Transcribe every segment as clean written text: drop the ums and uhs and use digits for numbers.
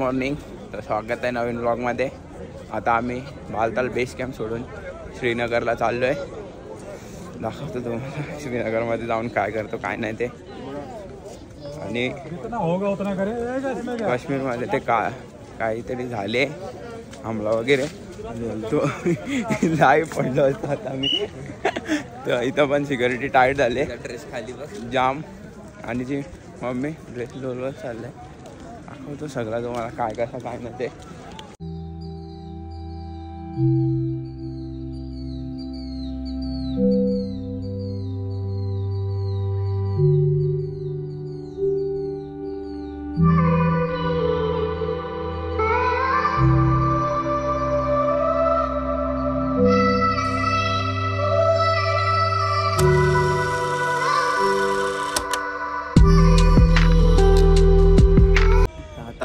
Morning. तर स्वागत आहे नवीन ब्लॉगमध्ये. आता आम्ही बालताल बेस कॅम्प सोडून श्रीनगरला चाललो आहे. दाखवतो तुम्हाला श्रीनगरमध्ये जाऊन काय करतो काय नाही ते. आणि काश्मीरमध्ये ते काहीतरी झाले हमला वगैरे तो लाईव्ह पडलो असतो आता आम्ही. तर इथं पण सिक्युरिटी टाईट झाले, ड्रेस खाली जाम. आणि जी मम्मी ड्रेस लोलवर चाललंय. दाखवतो सगळा तुम्हाला काय कसं काय नाही ते.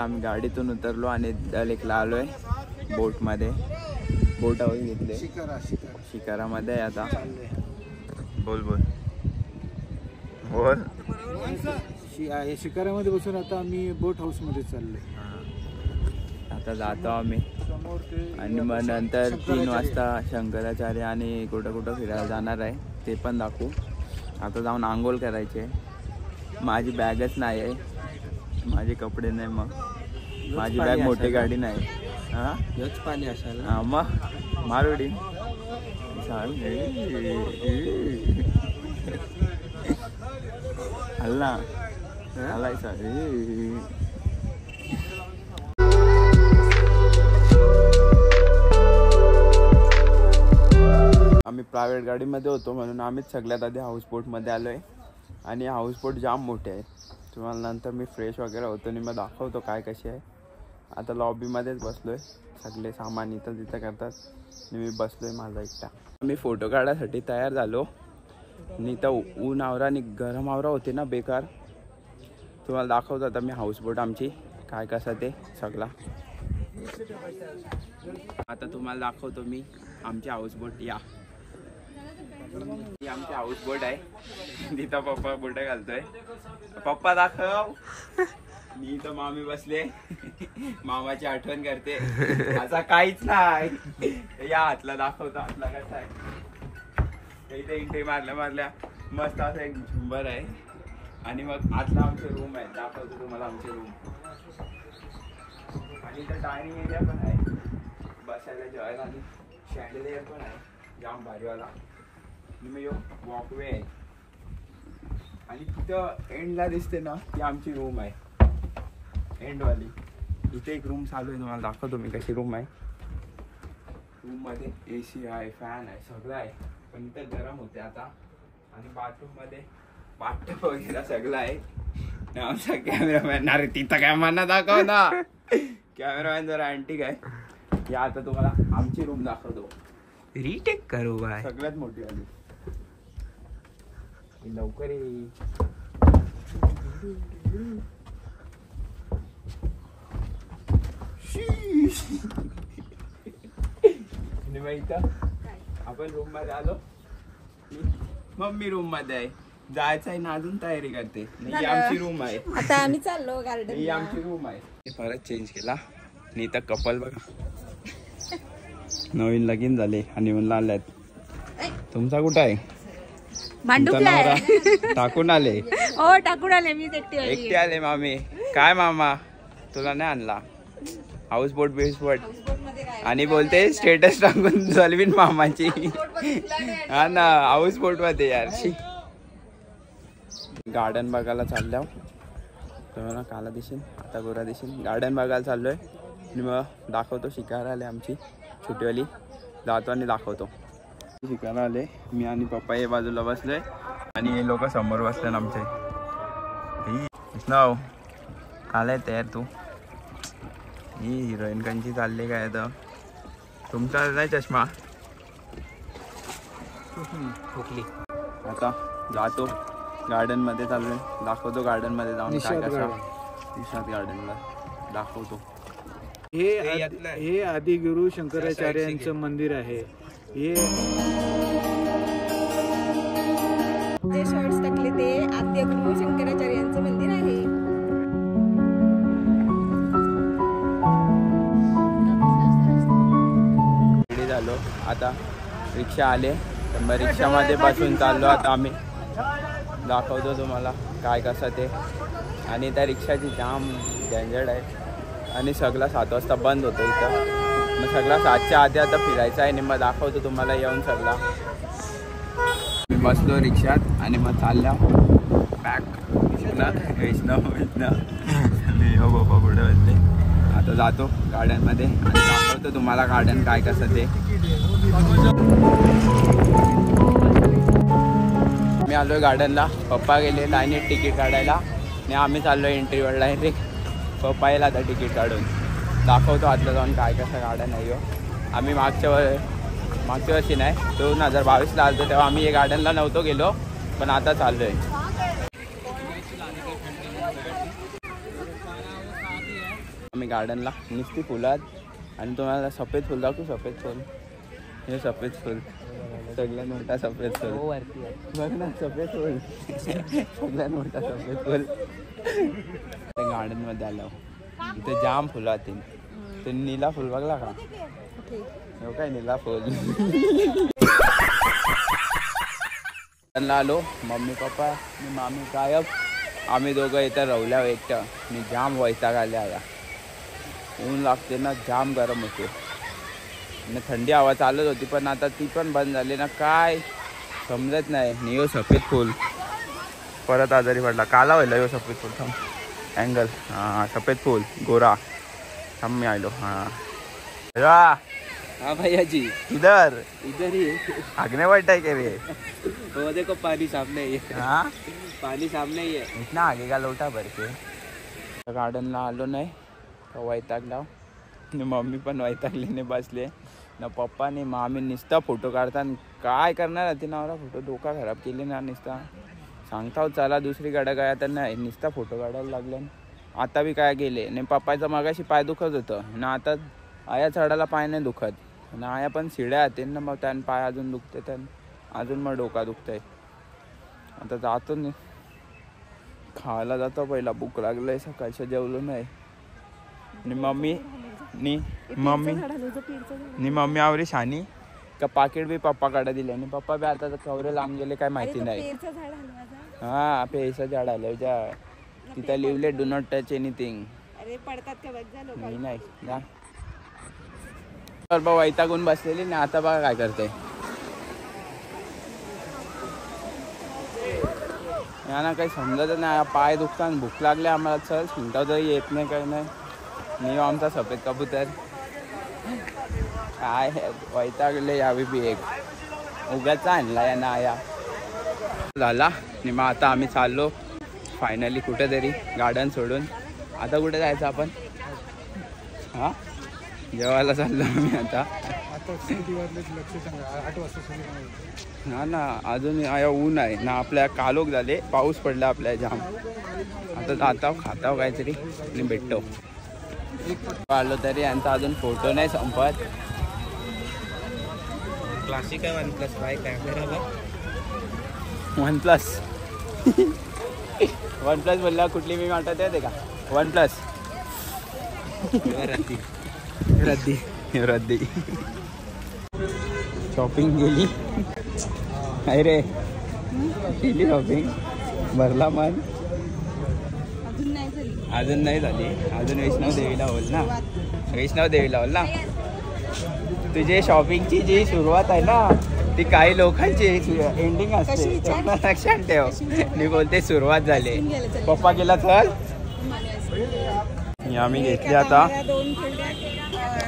आम्ही गाडीतून उतरलो आणि दल एकला आलोय बोटमध्ये. बोट हाऊस घेतले शिकारामध्ये. आता बोल बोल बोल. शिकारामध्ये बसून आता आम्ही बोट हाऊस मध्ये चाललोय. आता जातो आम्ही आणि मग नंतर 3 वाजता शंकराचार्य आणि कुठं कुठं फिरायला जाणार आहे ते पण दाखवू. आता जाऊन आंघोळ करायचे. माझी बॅगच नाही आहे, माझे कपडे नाही, मग माझी बॅग मोठी गाडी नाही. हा योच पाणी असेल. हा मग मारुडी हल्ला हलायचा. आम्ही प्रायव्हेट गाडीमध्ये होतो म्हणून आम्हीच सगळ्यात आधी हाऊसबोटमध्ये आलो आहे. आणि हाऊसबोट जाम मोठे आहे. तुम्हाला नंतर मी फ्रेश वगैरे होतो आणि मग दाखवतो काय कशी आहे. आता लॉबीमध्येच बसलो आहे. सगळे सामान इथं तिथं करतात आणि मी बसलो आहे माझा एकटा. मी फोटो काढायसाठी तयार झालो आणि इथं ऊन आवरा आणि गरम आवरा होते ना बेकार. तुम्हाला दाखवतो आता मी हाऊसबोट आमची काय कसं ते सगळा. आता तुम्हाला दाखवतो मी आमची हाऊसबोट. ही आमची हाऊसबोट आहे. तिथं पप्पा बोटे घालतोय. पप्पा दाखव. मी तर मामी बसले, मामाची आठवण करते. असा काहीच नाही. या हातला दाखवतो हातला कसा आहे. इथे इंटे मारल्या मस्त असं एक झुंबर आहे. आणि मग आतला आमचे रूम आहे. दाखवतो तुम्हाला आमचे रूम. आणि इथं डायनिंग एरिया पण आहे बसायला जेवायला. आणि शँडलियर पण आहे जाम भारीवाला. आणि मग वॉकवे आहे. आणि तिथं एंडला दिसते ना ती आमची रूम आहे एंडवाली. इथे एक रूम चालू आहे, तुम्हाला दाखवतो मी कशी रूम आहे. रूममध्ये AC आहे, फॅन आहे, सगळं आहे. पण इथं गरम होते आता. आणि बाथरूममध्ये बाथटब वगैरे सगळं आहे. आमचा कॅमेरामॅन, अरे तिथं कॅमेरा दाखव ना. कॅमेरामॅन जरा अँटिक आहे. या आता तुम्हाला आमची रूम दाखवतो. रिटेक करू बाय. सगळ्यात मोठी आली लवकर ये. इथं आपण रूम मध्ये आलो. मम्मी रूम मध्ये आहे. जायचं आहे ना, अजून तयारी करते. ही आमची रूम आहे. आता आम्ही चाललो गार्डन. ही आमची रूम आहे. परत चेंज केला. आणि इथं कपल बघा नवीन लगीन झाले आणि म्हणला आल्यात. तुमचा कुठं आहे? टाकून आले. हो टाकून आले. मी एकटी आले. मामी काय मामा तुला नाही आणला? हाऊस बोट बेसबोट आणि बोलते स्टेटस टाकून जलवीन मामाची. हा ना हाऊस बोट मध्ये यार. गार्डन बघायला चालल्या. तुम्हाला काला दिसेल आता गोरा दिसेल. गार्डन बघायला चाललोय आणि मग दाखवतो. शिकायला आले आमची छोटीवाली. जातो आणि दाखवतो. शिकायला आले. मी आणि पप्पा हे बाजूला बसलोय आणि हे लोक समोर बसले आमचे. नाव आलाय तयार तू. ही हिरोईन कंची चालली काय तर. तुमचा नाही चष्मा आता जातो गार्डन मध्ये चाललोय. दाखवतो गार्डन मध्ये जाऊन काय कसं. निषाद गार्डनला दाखवतो. हे आदिगुरु शंकराचार्यांचं मंदिर आहे. हे शॉर्ट्स टाकले ते आदिगुरु शंकराचार्यांचं मंदिर आहे. आता रिक्षा आले तर मग रिक्षामध्ये बसून चाललो आता आम्ही. दाखवतो तुम्हाला काय कसं ते. आणि त्या रिक्षाची जाम झंझट आहे आणि सगळा 7 वाजता बंद होतो इथं. मग सगळा 7च्या आधी आता फिरायचं आहे आणि मग दाखवतो तुम्हाला येऊन सगळा. मी बसलो रिक्षात आणि मग चालल्या बॅक वैष्णव मी हो बाबा पुढे बसले. आता जातो गार्डनमध्ये आणि दाखवतो तुम्हाला गार्डन काय कसं ते. मी आलो आहे गार्डनला. पप्पा गेले लाईनीत तिकीट काढायला आणि आम्ही चाललो आहे एंट्रीवर डायरेक्ट. पप्पा येईल आता तिकीट काढून. दाखवतो आतलं जाऊन काय कसं गार्डन आहे. आम्ही मागच्या वर्षी नाही 2022ला आलो तेव्हा आम्ही या गार्डनला नव्हतो गेलो पण आता चाललो आहे. आम्ही गार्डनला नुसती फुलात आणि तुम्हाला सफेद फुल दाखवू. सफेद फुल हे सफेद फुल सगळ्यात मोठा सफेद फुल बघ ना. सफेद फुल सगळ्यात मोठा सफेद फुल. गार्डनमध्ये आलो इथे जाम फुलं आहेत. ते नीला फुल बघला का? हो काय नीला फुल. आलो मम्मी पप्पा आणि मामी गायब. आम्ही दोघं इथं रवल्या एकटं. मी जाम वैताग आले आता. ऊन लागते ना जाम गरम होते आणि थंडी हवा चालत होती पण आता ती पण बंद झाली ना काय समजत नाही. नियो सफेद फुल परत आजारी पडला. काला व्हायला यो सफेद फुल. थांब अँगल. हां सफेद फुल गोरा. थांब मी आलो. हां हाँ भैया जी इधर ही आगने बैठा है क्या रे? वो देखो पानी सामने ही है. हाँ पानी सामने ही है. इतना आगे का लोटा भर के. गार्डनला आलो नाही तर वैतागला. मम्मी पण वैतागलीने बसले ना. पप्पा आणि मामी नुसता फोटो काढतात. काय करणार ती नावरा फोटो. डोका खराब केली ना नुसता. सांगता चला दुसरीकडे काय तर नाही नुसता फोटो काढायला लागले. आता बी काय गेले आणि पप्पाचं मागाशी पाय दुखत होतं ना. आता आया चढायला पाय नाही दुखत आणि आया पण शिड्या येते ना. मग त्यानं पाय अजून दुखते तर अजून मग डोका दुखतंय. आता जातो नाही खायला जातो. पहिला भूक लागलंय सकाळचं जेवलो नाही. आणि मम्मी आवरी शानी का पाकिट बी पप्पाकडे दिले आणि पप्पा बी आता कवरे लांब गेले काय माहिती नाही. हा पेयचं झाड आलं तिथं लिवले डू नॉट टच एनिथिंग. नाही जा. बा वैतागून बसलेली ना. आता बघा काय करते. यांना काही समजत नाही. पाय दुखतात भूक लागले आम्हाला. चल शिंटा तरी येत नाही काही नाही. मी आमचा सफेद कबूतर काय वैतागले. यावी बी एक उगाचा आणला या ना या झाला. आणि मग आता आम्ही चाललो फायनली कुठेतरी गार्डन सोडून. आता कुठे जायचं आपण? हां जेवायला चाललो आम्ही आता. हा ना अजून आया ऊन आहे ना. आपल्या कालोख झाले पाऊस पडला आपल्या जाम. आता जाताव खाताव काहीतरी आणि भेटतो. आलो तरी यांचा अजून फोटो नाही संपत. क्लासिक आहे OnePlus बाय कॅमेरा. OnePlus बोलला कुठली मी वाटत येते का? OnePlus रद्दी शॉपिंग केली. अरे केली शॉपिंग भरला मन. अजून नाही झाली. अजून वैष्णव देवीला होईल ना. वैष्णव देवीला होईल ना. तुझे शॉपिंगची जी सुरुवात आहे ना ती काही लोकांची एंडिंग असते. लक्षात ठेव. मी बोलते सुरुवात झाली. पप्पा गेला चल. आम्ही घेतली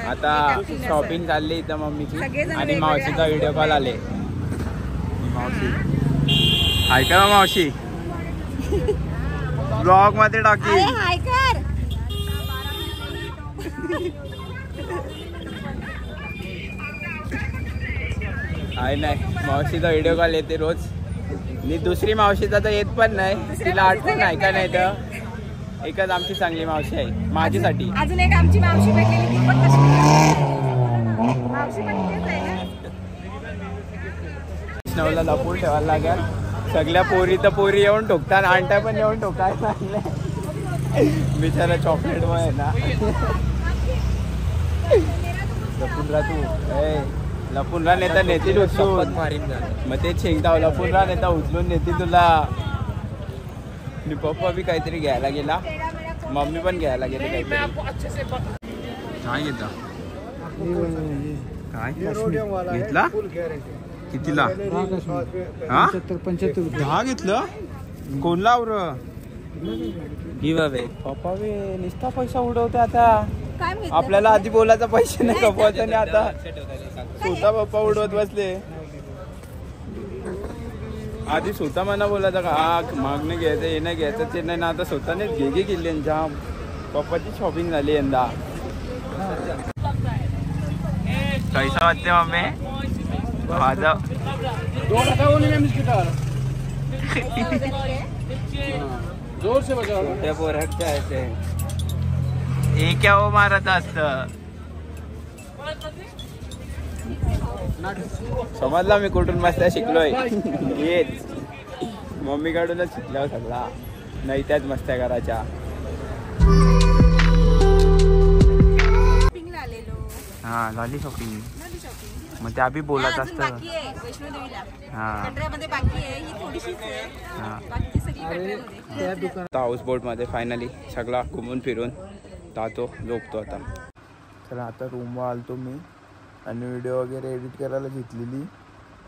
आता शॉपिंग चालली इथं मम्मीची. आणि मावशीचा व्हिडिओ कॉल आले. मावशी ऐका ना मावशी ब्लॉग मध्ये टाकी. आहे नाही मावशीचा व्हिडिओ कॉल येते रोज. मी दुसरी मावशीचा तर येत पण नाही. तिला आठवण आहे का नाही तर एकच आमची चांगली मावशी आहे माझ्यासाठी. अजून एक आमची मावशी भेटलेली ती पण तशी मावशी पण इथेच आहे ना. वैष्णवला लपून ठेवायला लागेल. सगळ्या पोरी तर पोरी येऊन ठोकतात. आणटा पण येऊन ठोकायला लागले. बिचारा चॉकलेट मुळे ना. लपून राहा तू. लपून राह नेता नेतील उचलून. मारीन झालं. मग ते शेंगताव लपून राह नेता उचलून नेतील तुला. आणि पप्पा बी काहीतरी घ्यायला गेला, मम्मी पण घ्यायला गेली काहीतरी. काय घेता काय घेतला कितीला? हा 75 दहा घेतलं. कोण लावर बाबे पप्पा बी नुसता पैसा उडवते आता. काय माहिती? आपल्याला आधी बोलायचा पैसे नाही कपवायचा आणि आता स्वतः पप्पा उडवत बसले. आधी स्वतः मना बोलायचा का हा मागणं घ्यायचं हे नाही घ्यायचं ते नाही ना, आता स्वतःनेच घे केली जाम. पप्पाची शॉपिंग झाली यंदा. कैसा वाटते मम्मी माझा? जोर से बजाओ. छोट्या पोरात काय ते हे क्या हो मारत असत. समजला मी कुठून मस्त शिकलोय. हेच मम्मी कडूनच शिकलो सगळा, नाही त्याच मस्त्या करायच्या. शॉपिंगला आलेलो. हा झाली शॉपिंग. झाली शॉपिंग. मग त्या बी बोलत अजून असत. बाकी आहे वैष्णोदेवीला. हा कटऱ्यामध्ये बाकी आहे, ही थोडीशीच आहे. हा. बाकी सगळी कटऱ्यामध्ये. आता हाऊस बोटमध्ये फायनली सगळा घुमून फिरून जातो, झोपतो आता. चला आता रूमवर आलतो मी आणि व्हिडिओ वगैरे एडिट करायला घेतलेली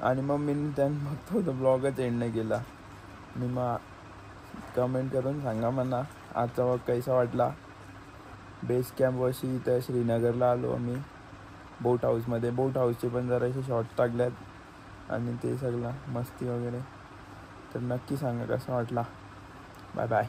आणि मग मी त्यांना बघतो तो ब्लॉगच एंड नाही केला. आणि मग कमेंट करून सांगा मला आजचा वॉक कैसा वाटला. बेस कॅम्पवरशी इथं श्रीनगरला आलो आम्ही बोट हाऊसमध्ये. बोट हाऊसचे पण जरासे शॉर्ट टाकल्यात आणि ते सगळं मस्ती वगैरे. तर नक्की सांगा कसा वाटला. Bye bye.